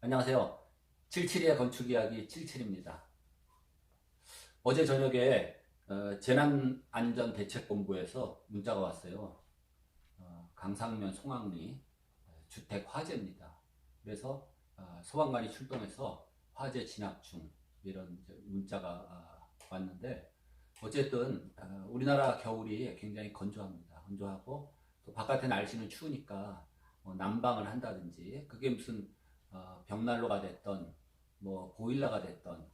안녕하세요. 77의 건축 이야기 77입니다. 어제 저녁에 재난안전대책본부에서 문자가 왔어요. 강상면 송악리 주택 화재입니다. 그래서 소방관이 출동해서 화재 진압 중 이런 이제 문자가 왔는데 어쨌든 우리나라 겨울이 굉장히 건조합니다. 건조하고 또 바깥의 날씨는 추우니까 난방을 한다든지 그게 무슨 벽난로가 됐던 뭐 보일러가 됐던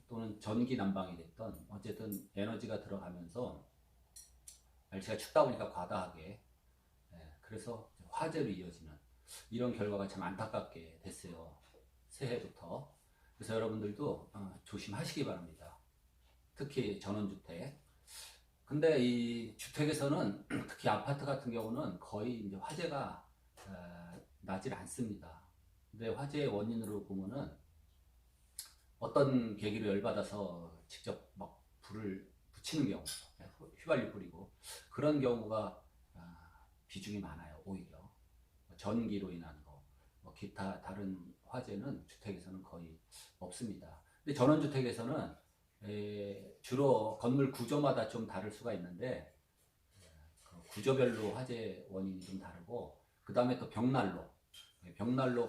또는 전기 난방이 됐던 어쨌든 에너지가 들어가면서 날씨가 춥다 보니까 과다하게 그래서 화재로 이어지는 이런 결과가 참 안타깝게 됐어요. 새해부터. 그래서 여러분들도 조심하시기 바랍니다. 특히 전원주택. 근데 이 주택에서는 특히 아파트 같은 경우는 거의 이제 화재가 나질 않습니다. 근데 화재의 원인으로 보면은 어떤 계기로 열받아서 직접 막 불을 붙이는 경우, 휘발유 뿌리고 그런 경우가 비중이 많아요. 오히려 전기로 인한 거, 뭐 기타 다른 화재는 주택에서는 거의 없습니다. 근데 전원주택에서는 주로 건물 구조마다 좀 다를 수가 있는데 그 구조별로 화재 원인이 좀 다르고 그 다음에 또 벽난로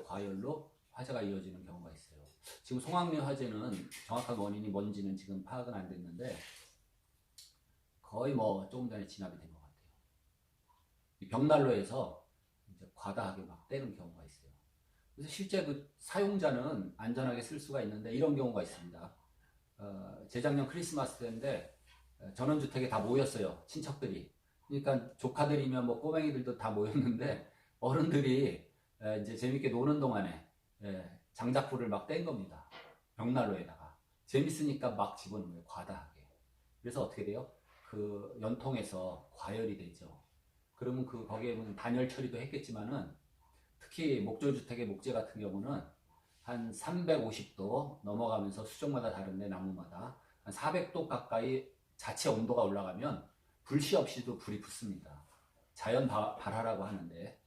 과열로 화재가 이어지는 경우가 있어요. 지금 송악리 화재는 정확한 원인이 뭔지는 지금 파악은 안 됐는데 거의 뭐 조금 전에 진압이 된 것 같아요. 이 벽난로에서 이제 과다하게 막 떼는 경우가 있어요. 그래서 실제 그 사용자는 안전하게 쓸 수가 있는데 이런 경우가 있습니다. 재작년 크리스마스 때인데 전원주택에 다 모였어요. 친척들이. 그러니까 조카들이면 뭐 꼬맹이들도 다 모였는데 어른들이 이제 재밌게 노는 동안에 장작불을 막 뗀 겁니다. 벽난로에다가. 재밌으니까 막 집어넣는 거예요. 과다하게. 그래서 어떻게 돼요? 그 연통에서 과열이 되죠. 그러면 그 거기에 단열 처리도 했겠지만은 특히 목조주택의 목재 같은 경우는 한 350도 넘어가면서 수종마다 다른데 나무마다 한 400도 가까이 자체 온도가 올라가면 불씨 없이도 불이 붙습니다. 자연 발화라고 하는데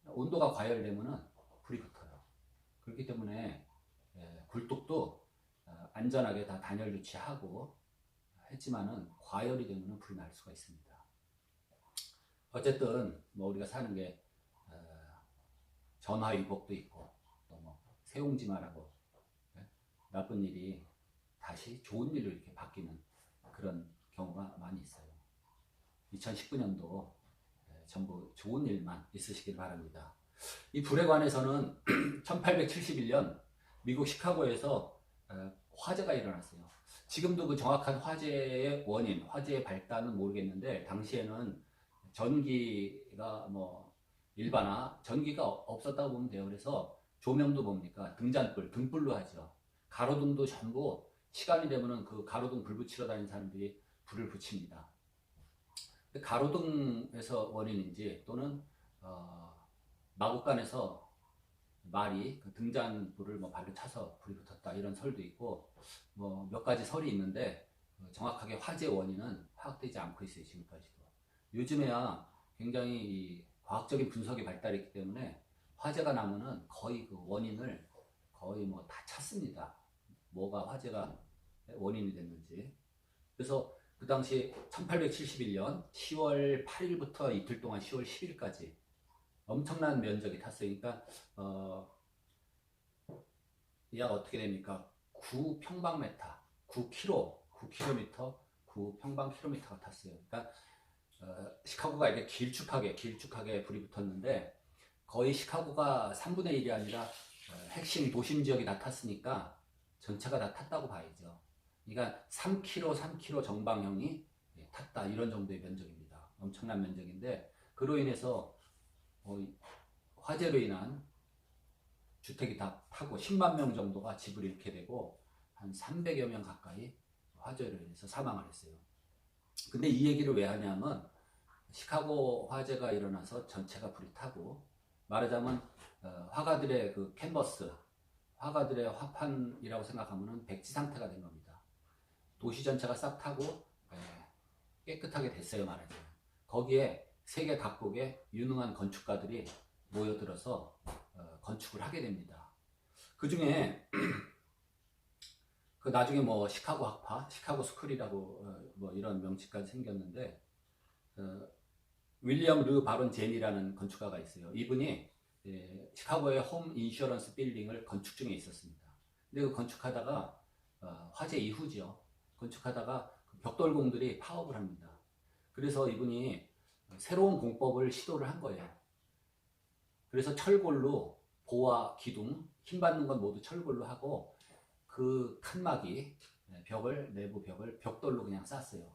온도가 과열되면은 불이 붙어요. 그렇기 때문에 굴뚝도 안전하게 다 단열 조치하고 했지만은 과열이 되면은 불이 날 수가 있습니다. 어쨌든 뭐 우리가 사는 게 전화위복도 있고 또 뭐 세옹지마라고 나쁜 일이 다시 좋은 일로 이렇게 바뀌는 그런 경우가 많이 있어요. 2019년도 전부 좋은 일만 있으시길 바랍니다. 이 불에 관해서는 1871년 미국 시카고에서 화재가 일어났어요. 지금도 그 정확한 화재의 원인, 화재의 발단은 모르겠는데 당시에는 전기가 뭐 일반화, 전기가 없었다고 보면 돼요. 그래서 조명도 뭡니까? 등잔불, 등불로 하죠. 가로등도 전부 시간이 되면은 그 가로등 불 붙이러 다니는 사람들이 불을 붙입니다. 가로등에서 원인인지 또는 마구간에서 말이 그 등잔불을 뭐 발로 차서 불이 붙었다 이런 설도 있고 뭐 몇 가지 설이 있는데 정확하게 화재 원인은 파악되지 않고 있어요. 지금까지도. 요즘에야 굉장히 과학적인 분석이 발달했기 때문에 화재가 나면은 거의 그 원인을 거의 뭐 다 찾습니다. 뭐가 화재가 원인이 됐는지. 그래서 그 당시 1871년 10월 8일부터 이틀 동안 10월 10일까지 엄청난 면적이 탔어요. 그러니까 약 어떻게 됩니까? 9평방미터, 9km, 9평방킬로미터가 탔어요. 그러니까 시카고가 이렇게 길쭉하게 불이 붙었는데 거의 시카고가 3분의 1이 아니라 핵심 도심 지역이 다 탔으니까 전체가 다 탔다고 봐야죠. 그러니까 3km 정방형이 탔다 이런 정도의 면적입니다. 엄청난 면적인데 그로 인해서 화재로 인한 주택이 다 타고 10만 명 정도가 집을 잃게 되고 한 300여 명 가까이 화재로 인해서 사망을 했어요. 근데 이 얘기를 왜 하냐면 시카고 화재가 일어나서 전체가 불이 타고 말하자면 화가들의 그 캔버스, 화가들의 화판이라고 생각하면 백지 상태가 된 겁니다. 도시 전체가 싹 타고 깨끗하게 됐어요. 말하자면 거기에 세계 각국의 유능한 건축가들이 모여들어서 건축을 하게 됩니다. 그 중에 그 나중에 뭐 시카고 학파, 시카고 스쿨이라고 뭐 이런 명칭까지 생겼는데, 윌리엄 르 바론 젠이라는 건축가가 있어요. 이분이 시카고의 홈 인슈어런스 빌딩을 건축 중에 있었습니다. 근데 그 건축하다가 화재 이후죠. 건축하다가 벽돌공들이 파업을 합니다. 그래서 이분이 새로운 공법을 시도를 한 거예요. 그래서 철골로 보와 기둥, 힘 받는 건 모두 철골로 하고 그 칸막이 내부 벽을 벽돌로 그냥 쌌어요.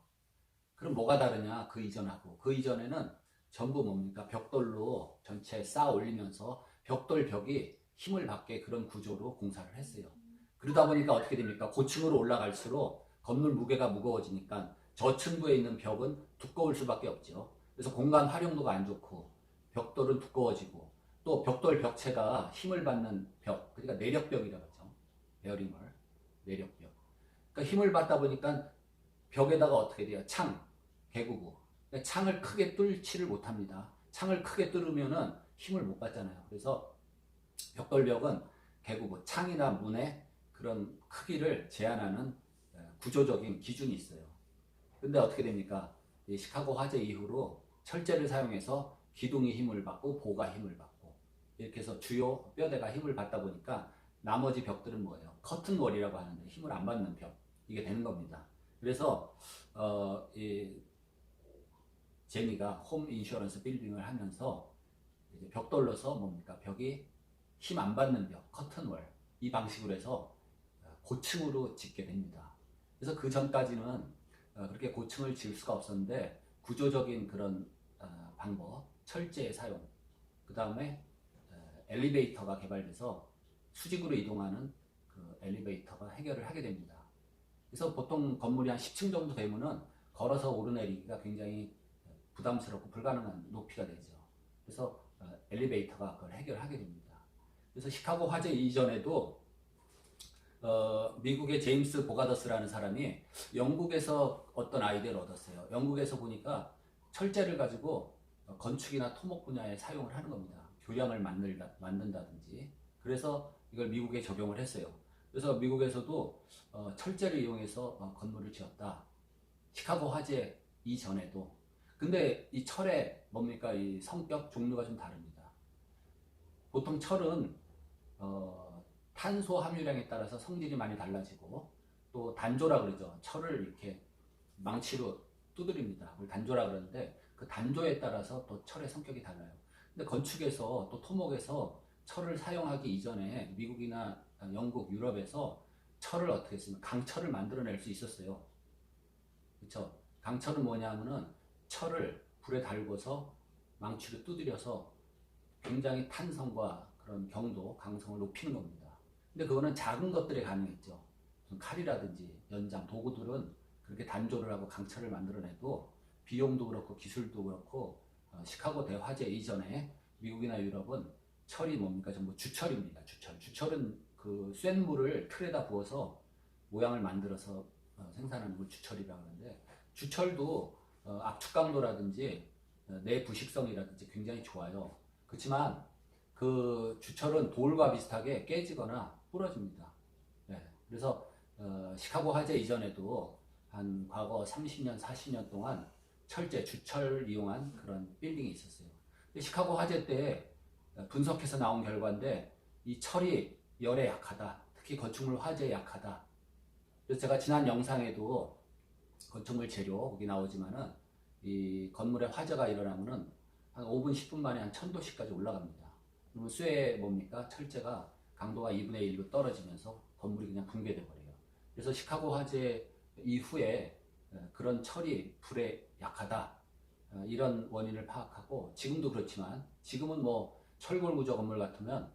그럼 뭐가 다르냐? 그 이전하고. 그 이전에는 전부 뭡니까? 벽돌로 전체 쌓아 올리면서 벽돌 벽이 힘을 받게 그런 구조로 공사를 했어요. 그러다 보니까 어떻게 됩니까? 고층으로 올라갈수록 건물 무게가 무거워지니까 저층부에 있는 벽은 두꺼울 수밖에 없죠. 그래서 공간 활용도가 안 좋고 벽돌은 두꺼워지고 또 벽돌 벽체가 힘을 받는 벽, 그러니까 내력벽이라고 하죠. 베어링을, 내력벽. 그러니까 힘을 받다 보니까 벽에다가 어떻게 돼요? 창, 개구부. 창을 크게 뚫지를 못합니다. 창을 크게 뚫으면은 힘을 못 받잖아요. 그래서 벽돌벽은 개구부, 창이나 문의 그런 크기를 제한하는 구조적인 기준이 있어요. 근데 어떻게 됩니까? 이 시카고 화재 이후로 철제를 사용해서 기둥이 힘을 받고 보가 힘을 받고 이렇게 해서 주요 뼈대가 힘을 받다 보니까 나머지 벽들은 뭐예요? 커튼월이라고 하는데 힘을 안 받는 벽, 이게 되는 겁니다. 그래서 이 제니가 홈 인슈어런스 빌딩을 하면서 이제 벽돌로서 뭡니까? 벽이 힘 안 받는 벽, 커튼월, 이 방식으로 해서 고층으로 짓게 됩니다. 그래서 그 전까지는 그렇게 고층을 지을 수가 없었는데 구조적인 그런 방법, 철제의 사용, 그 다음에 엘리베이터가 개발돼서 수직으로 이동하는 그 엘리베이터가 해결을 하게 됩니다. 그래서 보통 건물이 한 10층 정도 되면은 걸어서 오르내리기가 굉장히 부담스럽고 불가능한 높이가 되죠. 그래서 엘리베이터가 그걸 해결하게 됩니다. 그래서 시카고 화재 이전에도 미국의 제임스 보가더스라는 사람이 영국에서 어떤 아이디어를 얻었어요. 영국에서 보니까 철제를 가지고 건축이나 토목 분야에 사용을 하는 겁니다. 교량을 만든다든지. 그래서 이걸 미국에 적용을 했어요. 그래서 미국에서도 철제를 이용해서 건물을 지었다. 시카고 화재 이전에도. 근데 이 철의 뭡니까? 이 성격 종류가 좀 다릅니다. 보통 철은 탄소 함유량에 따라서 성질이 많이 달라지고 또 단조라 그러죠. 철을 이렇게 망치로 두드립니다. 그걸 단조라 그러는데 그 단조에 따라서 또 철의 성격이 달라요. 근데 건축에서 또 토목에서 철을 사용하기 이전에 미국이나 영국, 유럽에서 철을 어떻게 했으면 강철을 만들어낼 수 있었어요. 그렇죠? 강철은 뭐냐면은 철을 불에 달궈서 망치로 두드려서 굉장히 탄성과 그런 경도, 강성을 높이는 겁니다. 근데 그거는 작은 것들에 가능했죠. 칼이라든지 연장, 도구들은 그렇게 단조를 하고 강철을 만들어내도 비용도 그렇고 기술도 그렇고 시카고 대화재 이전에 미국이나 유럽은 철이 뭡니까? 전부 주철입니다. 주철. 주철은 그 쇳 물을 틀에다 부어서 모양을 만들어서 생산하는 걸 주철이라고 하는데 주철도 압축 강도라든지 내부식성이라든지 굉장히 좋아요. 그렇지만 그 주철은 돌과 비슷하게 깨지거나 부러집니다. 네. 그래서 시카고 화재 이전에도 한 과거 30년, 40년 동안 철제, 주철 이용한 그런 빌딩이 있었어요. 시카고 화재 때 분석해서 나온 결과인데 이 철이 열에 약하다. 특히 건축물 화재에 약하다. 그래서 제가 지난 영상에도 건축물 재료 거기 나오지만은 이 건물에 화재가 일어나면은 한 5분, 10분 만에 한 1000도씩까지 올라갑니다. 그러면 쇠에 뭡니까? 철제가 강도가 2분의 1로 떨어지면서 건물이 그냥 붕괴돼 버려요. 그래서 시카고 화재 이후에 그런 철이 불에 약하다. 이런 원인을 파악하고 지금도 그렇지만 지금은 뭐 철골 구조 건물 같으면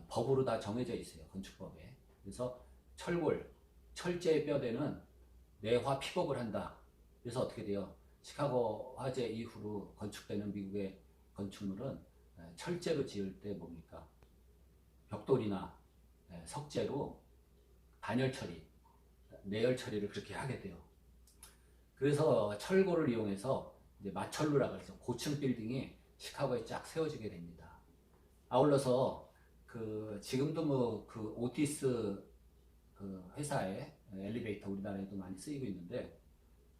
법으로 다 정해져 있어요. 건축법에. 그래서 철골, 철제의 뼈대는 내화 픽업을 한다. 그래서 어떻게 돼요? 시카고 화재 이후로 건축되는 미국의 건축물은 철제로 지을 때 뭡니까? 벽돌이나 석재로 단열 처리, 내열 처리를 그렇게 하게 돼요. 그래서 철골을 이용해서 이제 마철루라고 해서 고층 빌딩이 시카고에 쫙 세워지게 됩니다. 아울러서 지금도 뭐 그 오티스 그 회사의 엘리베이터 우리나라에도 많이 쓰이고 있는데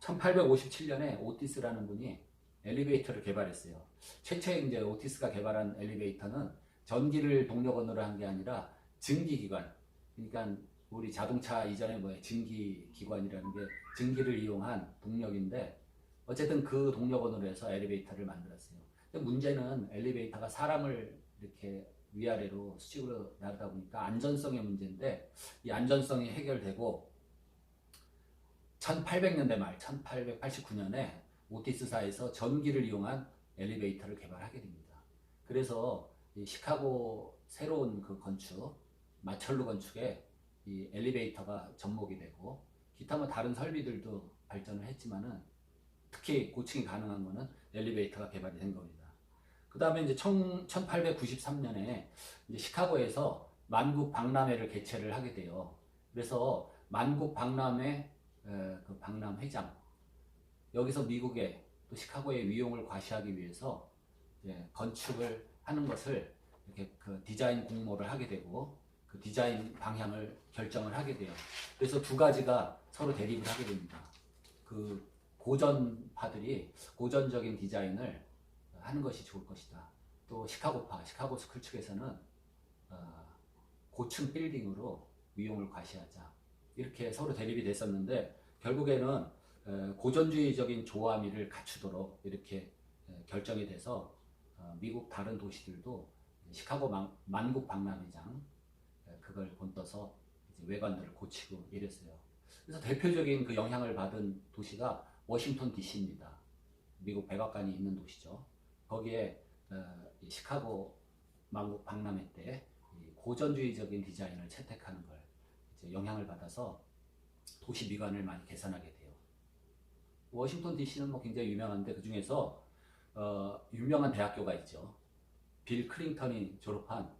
1857년에 오티스라는 분이 엘리베이터를 개발했어요. 최초에 이제 오티스가 개발한 엘리베이터는 전기를 동력원으로 한 게 아니라 증기기관. 그러니까 우리 자동차 이전에 뭐 증기기관이라는 게 증기를 이용한 동력인데 어쨌든 그 동력원으로 해서 엘리베이터를 만들었어요. 근데 문제는 엘리베이터가 사람을 이렇게 위아래로 수직으로 나르다 보니까 안전성의 문제인데 이 안전성이 해결되고 1800년대 말 1889년에 오티스사에서 전기를 이용한 엘리베이터를 개발하게 됩니다. 그래서 이 시카고 새로운 그 건축, 마철로 건축에 이 엘리베이터가 접목이 되고 기타 뭐 다른 설비들도 발전을 했지만은 특히 고층이 가능한 거는 엘리베이터가 개발이 된 겁니다. 그 다음에 이제 1893년에 이제 시카고에서 만국 박람회를 개최를 하게 돼요. 그래서 만국 박람회 그 박람회장 여기서 미국의 또 시카고의 위용을 과시하기 위해서 건축을 하는 것을 이렇게 그 디자인 공모를 하게 되고 그 디자인 방향을 결정을 하게 돼요. 그래서 두 가지가 서로 대립을 하게 됩니다. 그 고전파들이 고전적인 디자인을 하는 것이 좋을 것이다. 또 시카고파, 시카고 스쿨 측에서는 고층 빌딩으로 위용을 과시하자. 이렇게 서로 대립이 됐었는데 결국에는 고전주의적인 조화미를 갖추도록 이렇게 결정이 돼서 미국 다른 도시들도 시카고 만국 박람회장 그걸 본떠서 이제 외관들을 고치고 이랬어요. 그래서 대표적인 그 영향을 받은 도시가 워싱턴 DC입니다. 미국 백악관이 있는 도시죠. 거기에 시카고 만국 박람회 때 고전주의적인 디자인을 채택하는 걸 이제 영향을 받아서 도시 미관을 많이 개선하게 돼요. 워싱턴 DC는 뭐 굉장히 유명한데 그 중에서 유명한 대학교가 있죠. 빌 클린턴이 졸업한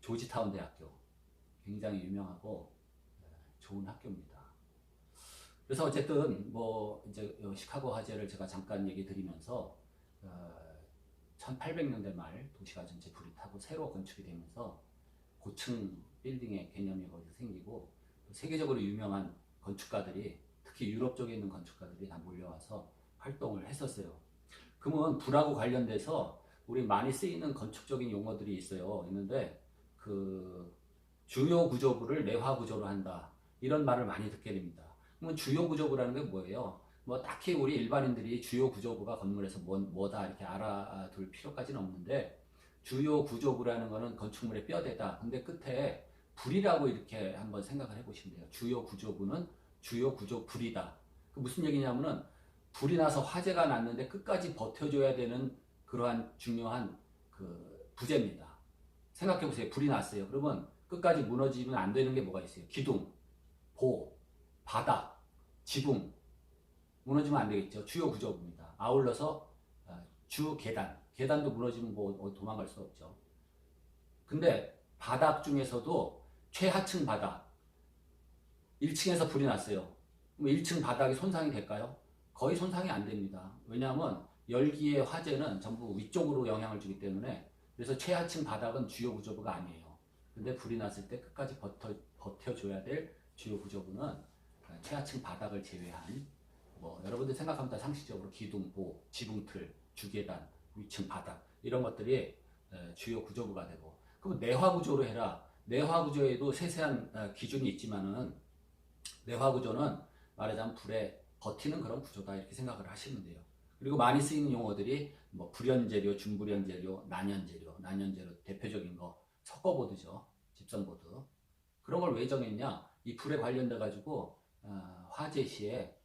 조지타운 대학교, 굉장히 유명하고 좋은 학교입니다. 그래서 어쨌든 뭐 이제 시카고 화재를 제가 잠깐 얘기 드리면서 1800년대 말 도시가 전체 불이 타고 새로 건축이 되면서 고층 빌딩의 개념이 거기서 생기고 세계적으로 유명한 건축가들이 특히 유럽 쪽에 있는 건축가들이 다 몰려와서 활동을 했었어요. 그러면 불하고 관련돼서 우리 많이 쓰이는 건축적인 용어들이 있는데 그 주요 구조부를 내화 구조로 한다 이런 말을 많이 듣게 됩니다. 그러면 주요 구조부라는 게 뭐예요? 뭐 딱히 우리 일반인들이 주요 구조부가 건물에서 뭐다 이렇게 알아둘 필요까지는 없는데 주요 구조부라는 거는 건축물의 뼈대다. 근데 끝에 불이라고 이렇게 한번 생각을 해보시면 돼요. 주요 구조부는 주요 구조 불이다. 그 무슨 얘기냐면은 불이 나서 화재가 났는데 끝까지 버텨줘야 되는 그러한 중요한 그 부재입니다. 생각해보세요. 불이 났어요. 그러면 끝까지 무너지면 안 되는 게 뭐가 있어요? 기둥, 보, 바닥, 지붕. 무너지면 안 되겠죠. 주요 구조부입니다. 아울러서 주 계단. 계단도 무너지면 뭐 도망갈 수 없죠. 근데 바닥 중에서도 최하층 바닥. 1층에서 불이 났어요. 그럼 1층 바닥이 손상이 될까요? 거의 손상이 안 됩니다. 왜냐하면 열기의 화재는 전부 위쪽으로 영향을 주기 때문에 그래서 최하층 바닥은 주요 구조부가 아니에요. 근데 불이 났을 때 끝까지 버텨줘야 될 주요 구조부는 최하층 바닥을 제외한 뭐 여러분들 생각하면 다 상식적으로 기둥, 보, 지붕틀, 주계단, 위층 바닥 이런 것들이 주요 구조부가 되고 그럼 내화 구조로 해라. 내화 구조에도 세세한 기준이 있지만은 내화 구조는 말하자면 불에 버티는 그런 구조다 이렇게 생각을 하시면 돼요. 그리고 많이 쓰이는 용어들이 뭐 불연재료, 준불연재료, 난연재료 대표적인 거 석고보드죠. 집성보드. 그런 걸 왜 정했냐? 이 불에 관련돼 가지고 화재 시에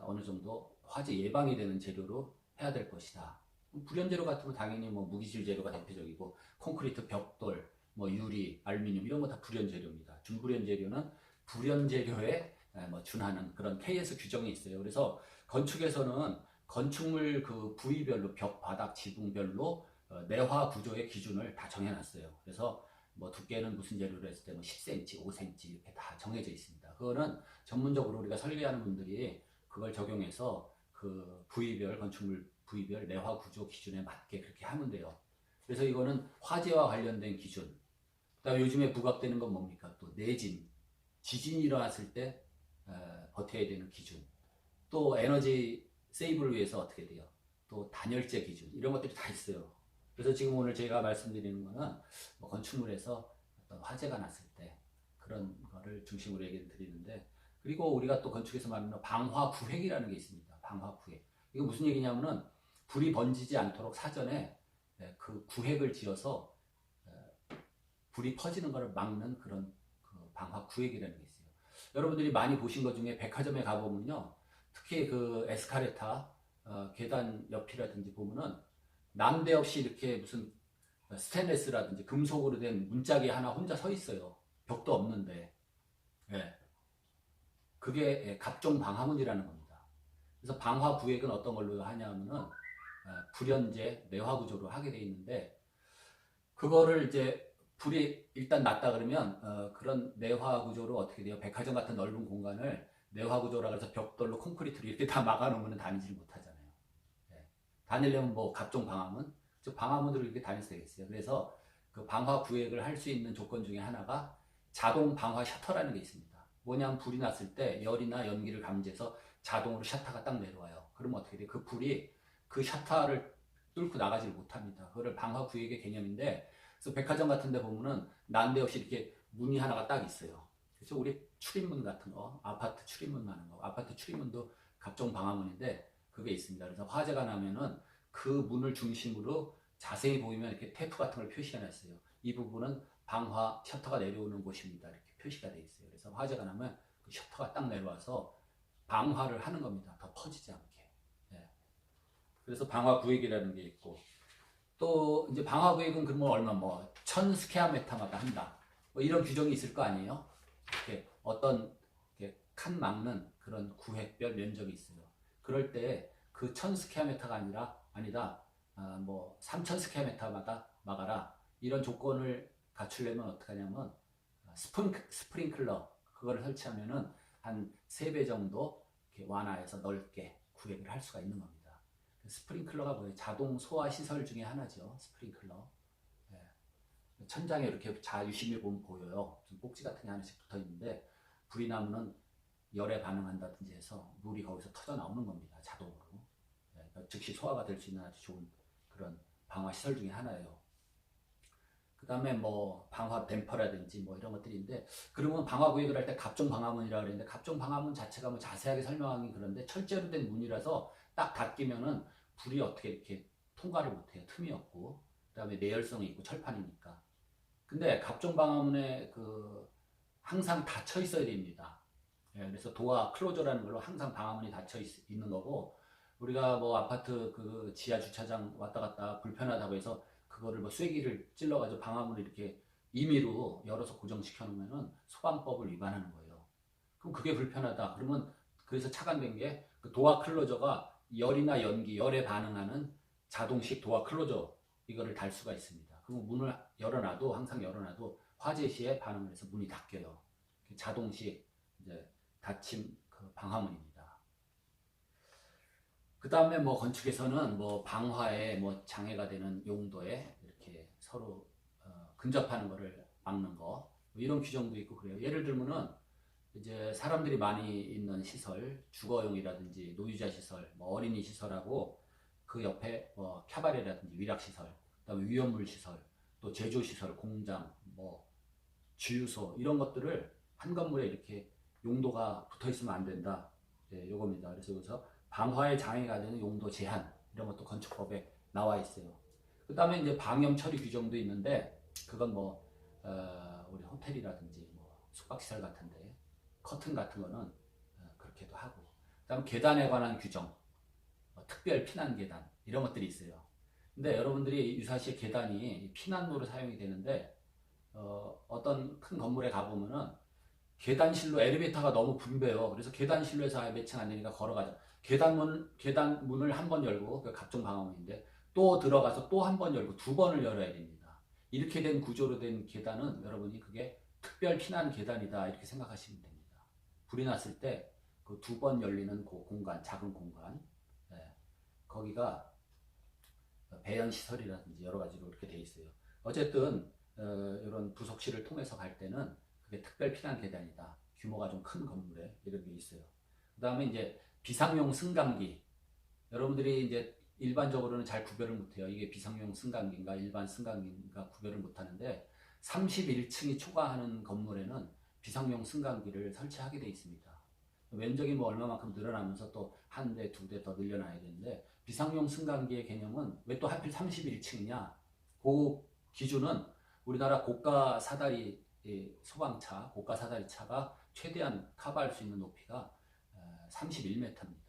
어느 정도 화재 예방이 되는 재료로 해야 될 것이다. 불연재료 같은 거 당연히 뭐 무기질 재료가 대표적이고 콘크리트, 벽돌, 뭐 유리, 알루미늄 이런 거 다 불연재료입니다. 준불연재료는 불연재료에 뭐 준하는 그런 KS 규정이 있어요. 그래서 건축에서는 건축물 그 부위별로 벽, 바닥, 지붕별로 내화 구조의 기준을 다 정해놨어요. 그래서 뭐 두께는 무슨 재료로 했을 때 뭐 10cm, 5cm 이렇게 다 정해져 있습니다. 그거는 전문적으로 우리가 설계하는 분들이 그걸 적용해서 그 부위별 건축물 부위별 내화 구조 기준에 맞게 그렇게 하면 돼요. 그래서 이거는 화재와 관련된 기준. 그다음에 요즘에 부각되는 건 뭡니까? 또 내진, 지진이 일어났을 때 버텨야 되는 기준. 또 에너지 세이브를 위해서 어떻게 돼요? 또 단열재 기준 이런 것들이 다 있어요. 그래서 지금 오늘 제가 말씀드리는 거는 뭐 건축물에서 어떤 화재가 났을 때 그런 거를 중심으로 얘기를 드리는데, 그리고 우리가 또 건축에서 말하는 방화구획이라는 게 있습니다. 방화구획. 이거 무슨 얘기냐면은 불이 번지지 않도록 사전에 그 구획을 지어서 불이 퍼지는 것을 막는 그런 그 방화구획이라는 게 있어요. 여러분들이 많이 보신 것 중에 백화점에 가보면요, 특히 그 에스카레이터 계단 옆이라든지 보면은 난데없이 이렇게 무슨 스테인레스라든지 금속으로 된 문짝이 하나 혼자 서 있어요. 벽도 없는데. 예. 그게 갑종 방화문이라는 겁니다. 그래서 방화 구획은 어떤 걸로 하냐면은 불연제 내화 구조로 하게 돼 있는데, 그거를 이제 불이 일단 났다 그러면 그런 내화 구조로 어떻게 돼요? 백화점 같은 넓은 공간을 내화 구조라 해서 벽돌로 콘크리트로 이렇게 다 막아놓으면 다니질 못하잖아요. 예. 다니려면 뭐 각종 방화문, 즉 방화문으로 이렇게 다닐 수 되겠어요. 그래서 그 방화 구획을 할 수 있는 조건 중에 하나가 자동 방화 셔터라는 게 있습니다. 뭐냐면 불이 났을 때 열이나 연기를 감지해서 자동으로 셔터가 딱 내려와요. 그러면 어떻게 돼요? 그 불이 그 셔터를 뚫고 나가지를 못합니다. 그거를 방화 구획의 개념인데, 그래서 백화점 같은 데 보면은 난데없이 이렇게 문이 하나가 딱 있어요. 그래서 우리 출입문 같은 거, 아파트 출입문 하는 거, 아파트 출입문도 각종 방화문인데 그게 있습니다. 그래서 화재가 나면은 그 문을 중심으로 자세히 보이면 이렇게 테이프 같은 걸 표시해놨어요. 이 부분은 방화 셔터가 내려오는 곳입니다. 이렇게 표시가 되어 있어요. 그래서 화재가 나면 그 셔터가 딱 내려와서 방화를 하는 겁니다. 더 퍼지지 않게. 네. 그래서 방화 구획이라는 게 있고, 또 이제 방화 구획은 그러면 얼마 뭐 1000스퀘어미터마다 한다. 뭐 이런 규정이 있을 거 아니에요? 이렇게 어떤 이렇게 칸 막는 그런 구획별 면적이 있어요. 그럴 때 그 1000스퀘어미터가 아니다 뭐 3000스퀘어미터마다 막아라. 이런 조건을 갖추려면 어떻게 하냐면 스프링클러 그거를 설치하면은 한 3배 정도 이렇게 완화해서 넓게 구획을 할 수가 있는 겁니다. 스프링클러가 뭐예요? 자동 소화 시설 중에 하나죠. 스프링클러. 네. 천장에 이렇게 유심히 보면 보여요. 좀 꼭지 같은 게 하나씩 붙어 있는데 불이 나면은 열에 반응한다든지 해서 물이 거기서 터져 나오는 겁니다. 자동으로. 네. 그러니까 즉시 소화가 될 수 있는 아주 좋은 그런 방화 시설 중에 하나예요. 그 다음에 뭐 방화 댐퍼라든지 뭐 이런 것들인데, 그러면 방화 구획을 할 때 갑종 방화문이라고 그러는데 갑종 방화문 자체가 뭐 자세하게 설명하기 그런데 철제로 된 문이라서 딱 닫히면은 불이 어떻게 이렇게 통과를 못해요. 틈이 없고, 그 다음에 내열성이 있고 철판이니까. 근데 갑종 방화문에 그 항상 닫혀 있어야 됩니다. 예, 그래서 도어 클로저라는 걸로 항상 방화문이 닫혀 있는 거고, 우리가 뭐 아파트 그 지하 주차장 왔다 갔다 불편하다고 해서 그거를 뭐 쐐기를 찔러가지고 방화문을 이렇게 임의로 열어서 고정시켜 놓으면은 소방법을 위반하는 거예요. 그럼 그게 불편하다. 그러면 그래서 착안된 게 그 도어 클로저가 열이나 연기, 열에 반응하는 자동식 도어 클로저 이거를 달 수가 있습니다. 그럼 문을 열어놔도 항상 열어놔도 화재 시에 반응을 해서 문이 닫혀요. 자동식 이제 닫힘 그 방화문입니다. 그 다음에 뭐 건축에서는 뭐 방화에 뭐 장애가 되는 용도에 이렇게 서로 근접하는 거를 막는 거, 뭐 이런 규정도 있고 그래요. 예를 들면은 이제 사람들이 많이 있는 시설, 주거용이라든지 노유자 시설, 뭐 어린이 시설하고 그 옆에 뭐 캬바레라든지 위락 시설, 그다음에 위험물 시설, 또 제조 시설, 공장, 뭐 주유소 이런 것들을 한 건물에 이렇게 용도가 붙어 있으면 안 된다. 예, 요겁니다. 그래서 여기서 방화에 장애가 되는 용도 제한 이런 것도 건축법에 나와 있어요. 그 다음에 이제 방염 처리 규정도 있는데 그건 뭐 우리 호텔이라든지 뭐 숙박시설 같은데 커튼 같은 거는 그렇게도 하고, 그 다음에 계단에 관한 규정, 뭐 특별 피난 계단 이런 것들이 있어요. 근데 여러분들이 유사시에 계단이 피난로로 사용이 되는데 어떤 큰 건물에 가보면은 계단실로 엘리베이터가 너무 붐벼요. 그래서 계단실로에서 아예 몇 층 안 되니까 걸어가자. 계단문을 한 번 열고, 그 각종 방화문인데, 또 들어가서 또 한 번 열고, 2번을 열어야 됩니다. 이렇게 된 구조로 된 계단은 여러분이 그게 특별 피난 계단이다. 이렇게 생각하시면 됩니다. 불이 났을 때 그 2번 열리는 그 공간, 작은 공간, 네. 거기가 배연 시설이라든지 여러 가지로 이렇게 돼 있어요. 어쨌든 이런 부속실을 통해서 갈 때는 그게 특별 피난 계단이다. 규모가 좀 큰 건물에 이런 게 있어요. 그 다음에 이제 비상용 승강기. 여러분들이 이제 일반적으로는 잘 구별을 못해요. 이게 비상용 승강기인가 일반 승강기인가 구별을 못하는데 31층이 초과하는 건물에는 비상용 승강기를 설치하게 돼 있습니다. 면적이 뭐 얼마만큼 늘어나면서 또 한 대, 두 대 더 늘려놔야 되는데 비상용 승강기의 개념은 왜 또 하필 31층이냐? 그 기준은 우리나라 고가 사다리 소방차, 고가 사다리 차가 최대한 커버할 수 있는 높이가 31m입니다.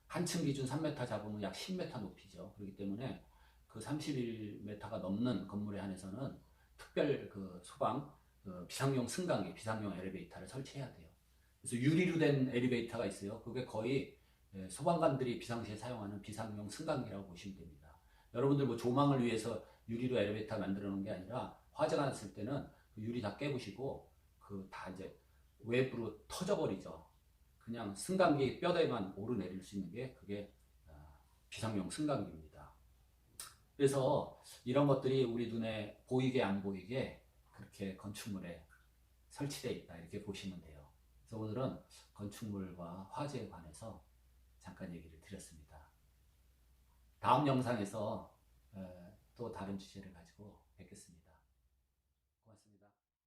한 층 기준 3m 잡으면 약 10m 높이죠. 그렇기 때문에 그 31m가 넘는 건물에 한해서는 특별 그 소방 비상용 승강기, 비상용 엘리베이터를 설치해야 돼요. 그래서 유리로 된 엘리베이터가 있어요. 그게 거의 소방관들이 비상시에 사용하는 비상용 승강기라고 보시면 됩니다. 여러분들 뭐 조망을 위해서 유리로 엘리베이터 만들어 놓은 게 아니라 화재가 났을 때는 그 유리 다 깨부시고 그 다 이제 외부로 터져버리죠. 그냥 승강기 뼈대만 오르내릴 수 있는 게 그게 비상용 승강기입니다. 그래서 이런 것들이 우리 눈에 보이게 안 보이게 그렇게 건축물에 설치되어 있다 이렇게 보시면 돼요. 그래서 오늘은 건축물과 화재에 관해서 잠깐 얘기를 드렸습니다. 다음 영상에서 또 다른 주제를 가지고 뵙겠습니다.